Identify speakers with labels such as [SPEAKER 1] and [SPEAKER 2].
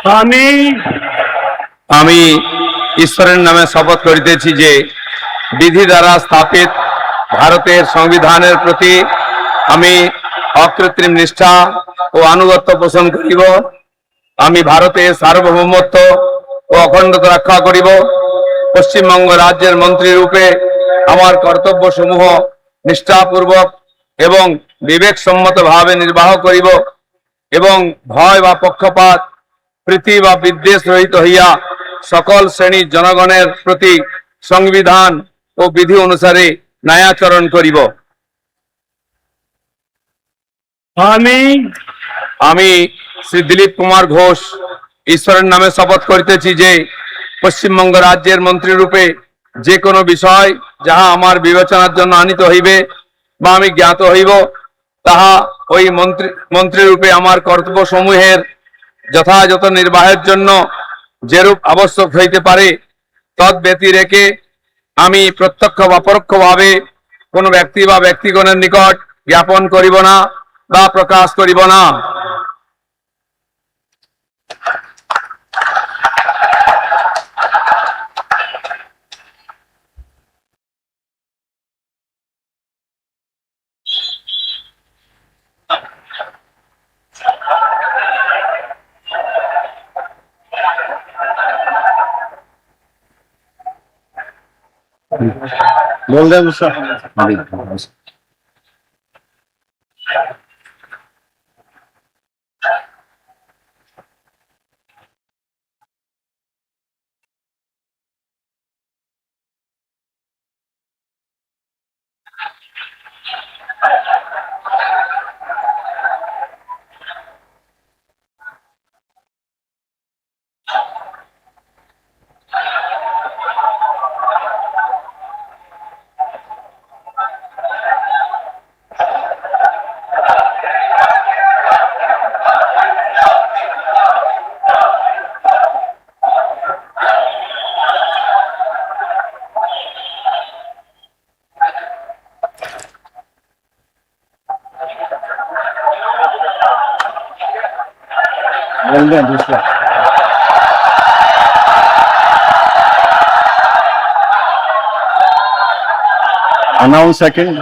[SPEAKER 1] আমি
[SPEAKER 2] আমি ঈশ্বরের নামে শপথ করিতেছি যে বিধি দ্বারা স্থাপিত ভারতের সংবিধানের প্রতি আমি অকৃত্রিম নিষ্ঠা ও আনুগত্য পোষণ করিব। আমি ভারতের সার্বভৌমত্ব ও অখণ্ডতা রক্ষা করিব। পশ্চিমবঙ্গ রাজ্যের মন্ত্রী রূপে আমার কর্তব্যসমূহ নিষ্ঠাপূর্বক এবং বিবেকসম্মতভাবে নির্বাহ করিব এবং ভয় বা পক্ষপাত প্রীতি বা বিদ্বেষ রহিত হইয়া সকল শ্রেণীর জনগণের প্রতি সংবিধান ও বিধি অনুসারে ন্যায়াচরণ করিব।
[SPEAKER 1] আমি
[SPEAKER 2] আমি শ্রী দিলীপ কুমার ঘোষ ঈশ্বরের নামে শপথ করিতেছি যে পশ্চিমবঙ্গ রাজ্যের মন্ত্রী রূপে যে কোনো বিষয় যাহা আমার বিবেচনার জন্য আনিত হইবে বা আমি জ্ঞাত হইব, তাহা ওই মন্ত্রী রূপে আমার কর্তব্য সমূহের যথাযথ নির্বাহের জন্য যেরূপ আবশ্যক হইতে পারে তৎ ব্যতি রেখে আমি প্রত্যক্ষ বা পরোক্ষভাবে কোনো ব্যক্তি বা ব্যক্তিগণের নিকট জ্ঞাপন করিব না বা প্রকাশ করিব না।
[SPEAKER 1] बोल दे मुझसे। बोल दे दूसरा। Announce second.